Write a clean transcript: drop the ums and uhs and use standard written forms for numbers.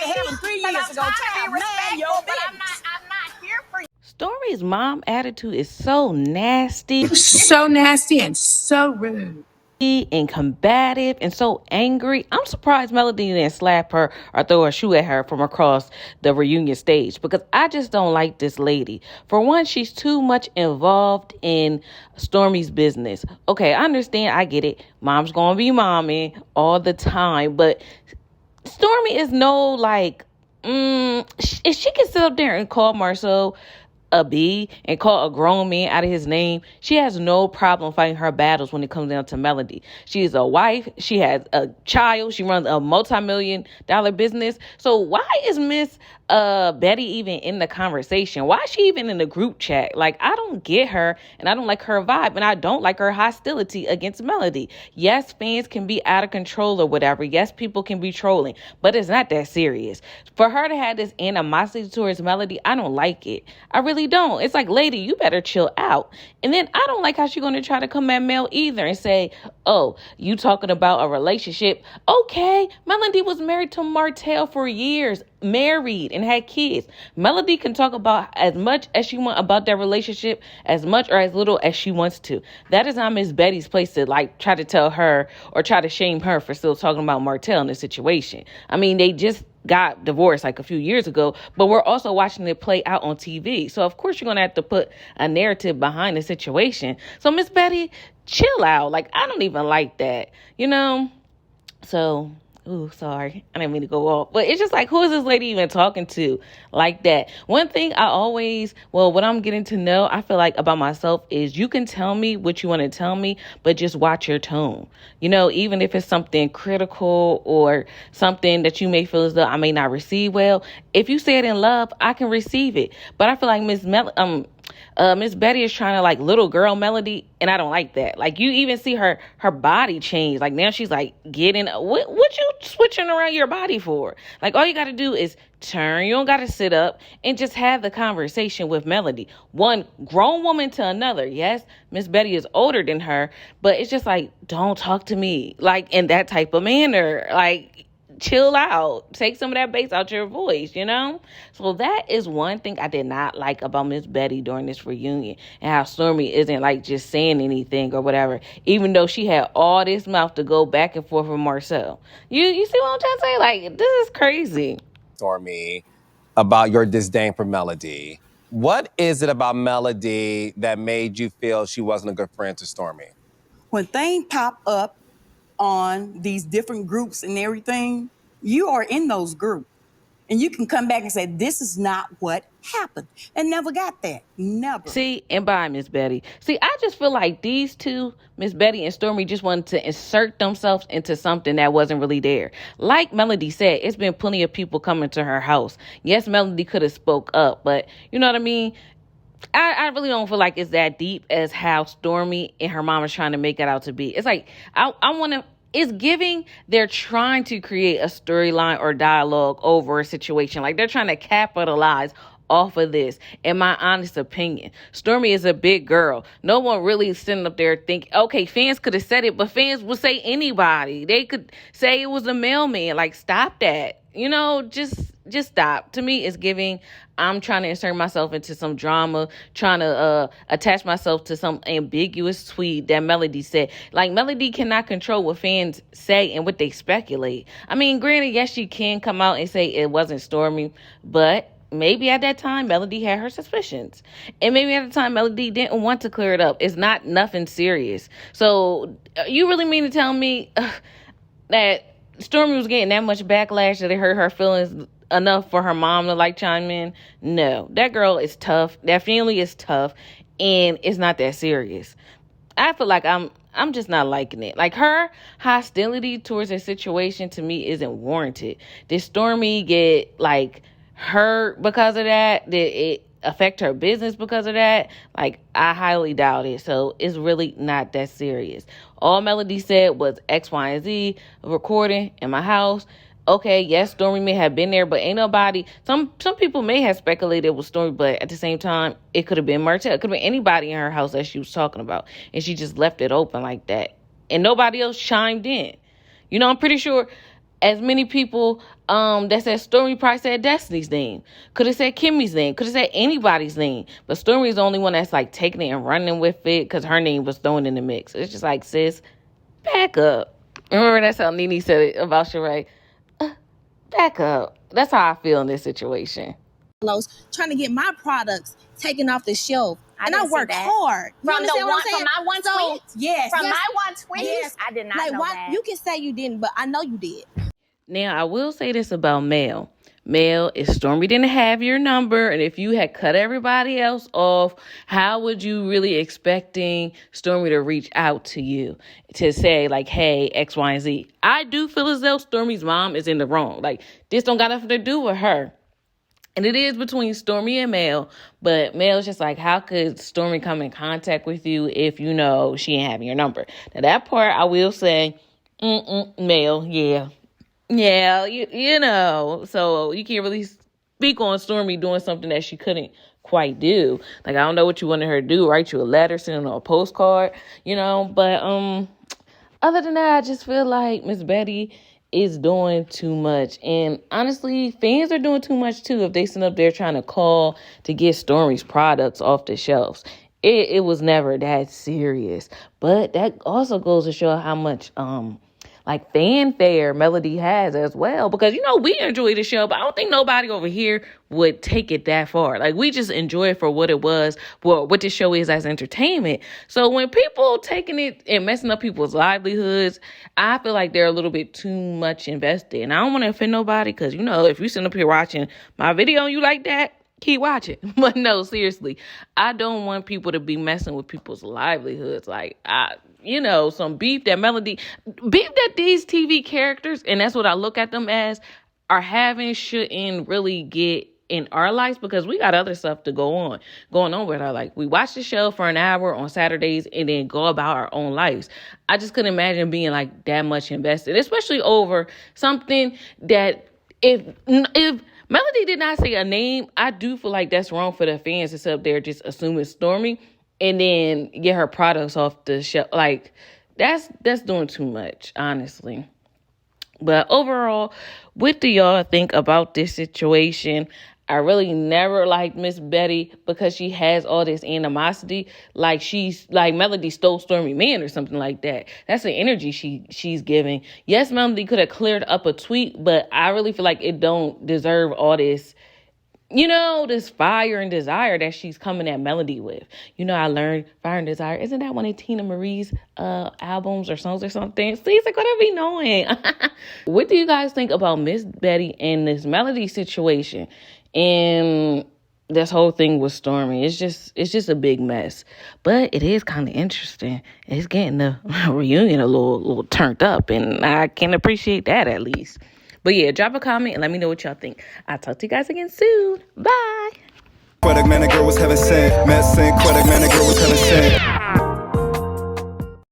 to heaven 3 years ago. Child, man, your business. I'm not here for you. Stormi's mom attitude is so nasty. So nasty and so rude. And combative and so angry. I'm surprised Melody didn't slap her or throw a shoe at her from across the reunion stage, because I just don't like this lady. For one, she's too much involved in Stormi's business. Okay, I understand. I get it. Mom's gonna be mommy all the time, but Stormi is no like, if she can sit up there and call Marceau a B and call a grown man out of his name, she has no problem fighting her battles when it comes down to Melody. She is a wife. She has a child. She runs a multi-million-dollar business. So why is Miss Betty even in the conversation? Why is she even in the group chat? Like, I don't get her, and I don't like her vibe, and I don't like her hostility against Melody. Yes, fans can be out of control or whatever. Yes, people can be trolling, but it's not that serious. For her to have this animosity towards Melody, I don't like it. I really don't. It's like, lady, you better chill out. And then I don't like how she's going to try to come at Mel either and say, oh, you talking about a relationship. Okay, Melody was married to Martell for years, married and had kids. Melody can talk about as much as she wants about their relationship, as much or as little as she wants to. That is not Miss Betty's place to like try to tell her or try to shame her for still talking about Martell in this situation. I mean, they just got divorced like a few years ago, but we're also watching it play out on TV. So of course you're going to have to put a narrative behind the situation. So Miss Betty, chill out. Like, I don't even like that, you know? So, sorry. I didn't mean to go off. But it's just like, who is this lady even talking to like that? One thing what I'm getting to know, I feel like about myself is you can tell me what you want to tell me, but just watch your tone. You know, even if it's something critical or something that you may feel as though I may not receive well, if you say it in love, I can receive it. But I feel like Miss Betty is trying to like little girl Melody, and I don't like that. Like, you even see her body change. Like, now she's like getting, what you switching around your body for? Like, all you got to do is turn. You don't got to sit up and just have the conversation with Melody. One grown woman to another. Yes, Miss Betty is older than her, but it's just like, don't talk to me like in that type of manner. Like, chill out. Take some of that bass out your voice, you know? So that is one thing I did not like about Miss Betty during this reunion, and how Stormi isn't like just saying anything or whatever, even though she had all this mouth to go back and forth with Marcel. You see what I'm trying to say? Like, this is crazy. Stormi, about your disdain for Melody. What is it about Melody that made you feel she wasn't a good friend to Stormi? When things pop up on these different groups and everything, you are in those groups. And you can come back and say, this is not what happened. And never got that. Never. See, and bye, Miss Betty. See, I just feel like these two, Miss Betty and Stormi, just wanted to insert themselves into something that wasn't really there. Like Melody said, it's been plenty of people coming to her house. Yes, Melody could have spoke up, but you know what I mean? I really don't feel like it's that deep as how Stormi and her mom is trying to make it out to be. It's like, I want to, it's giving they're trying to create a storyline or dialogue over a situation. Like, they're trying to capitalize off of this, in my honest opinion. Stormi is a big girl. No one really sitting up there thinking, okay, fans could have said it, but fans would say anybody. They could say it was a mailman. Like, stop that. You know, just stop. To me, it's giving, I'm trying to insert myself into some drama, trying to attach myself to some ambiguous tweet that Melody said. Like, Melody cannot control what fans say and what they speculate. I mean, granted, yes, she can come out and say it wasn't Stormi, but maybe at that time, Melody had her suspicions. And maybe at the time, Melody didn't want to clear it up. It's not nothing serious. So, you really mean to tell me that Stormi was getting that much backlash that it hurt her feelings enough for her mom to like chime in? No, that girl is tough. That family is tough, and it's not that serious. I feel like I'm just not liking it. Like, her hostility towards the situation to me isn't warranted. Did Stormi get like hurt because of that? Did it affect her business because of that? Like, I highly doubt it. So it's really not that serious. All Melody said was X, Y, and Z recording in my house. Okay, yes, Stormi may have been there, but ain't nobody, some people may have speculated it was Stormi, but at the same time, it could have been Martell. It could have been anybody in her house that she was talking about. And she just left it open like that. And nobody else chimed in. You know, I'm pretty sure as many people that said Stormi probably said Destiny's name. Could have said Kimmy's name. Could have said anybody's name. But Stormi's the only one that's like taking it and running with it because her name was thrown in the mix. It's just like, sis, back up. Remember that's how Nene said it about Sheree? Back up. That's how I feel in this situation. Trying to get my products taken off the shelf. And I worked that. hard. You From understand what I'm saying? from my one tweet? Yes. From my one tweet? Yes. I did not like, know why, that. You can say you didn't, but I know you did. Now, I will say this about Mel. Mel, if Stormi didn't have your number, and if you had cut everybody else off, how would you really expecting Stormi to reach out to you to say, like, hey, X, Y, and Z? I do feel as though Stormi's mom is in the wrong. Like, this don't got nothing to do with her. And it is between Stormi and Mel, but Mel's just like, how could Stormi come in contact with you if you know she ain't having your number? Now, that part, I will say, Mel, yeah. Yeah, you know, so you can't really speak on Stormi doing something that she couldn't quite do. Like, I don't know what you wanted her to do, write you a letter, send her a postcard, you know, but other than that, I just feel like Miss Betty is doing too much. And honestly, fans are doing too much too if they sit up there trying to call to get Stormi's products off the shelves. It was never that serious. But that also goes to show how much like fanfare Melody has as well, because you know we enjoy the show, but I don't think nobody over here would take it that far. Like, we just enjoy it for what it was, what the show is as entertainment. So when people taking it and messing up people's livelihoods, I feel like they're a little bit too much invested. And I don't want to offend nobody, because you know, if you sit up here watching my video and you like that, keep watching. But no, seriously, I don't want people to be messing with people's livelihoods. Like, you know, some beef that these TV characters, and that's what I look at them as, are having shouldn't really get in our lives, because we got other stuff to going on with our life. We watch the show for an hour on Saturdays and then go about our own lives. I just couldn't imagine being like that much invested, especially over something that if Melody did not say a name, I do feel like that's wrong for the fans to sit up there just assuming Stormi and then get her products off the shelf. Like, that's doing too much, honestly. But overall, what do y'all think about this situation? I really never liked Miss Betty because she has all this animosity. Like, she's like Melody stole Stormi Man or something like that. That's the energy she's giving. Yes, Melody could have cleared up a tweet, but I really feel like it don't deserve all this, you know, this fire and desire that she's coming at Melody with. You know, I learned Fire and Desire. Isn't that one of Tina Marie's albums or songs or something? See, it's like, what are we knowing? What do you guys think about Miss Betty and this Melody situation? And this whole thing with Stormi, it's just a big mess. But it is kind of interesting. It's getting the reunion a little turned up, and I can appreciate that at least. But yeah, drop a comment and let me know what y'all think. I'll talk to you guys again soon. Bye. Man, a girl was heaven sent. Met Synquette, man, a girl was heaven sent.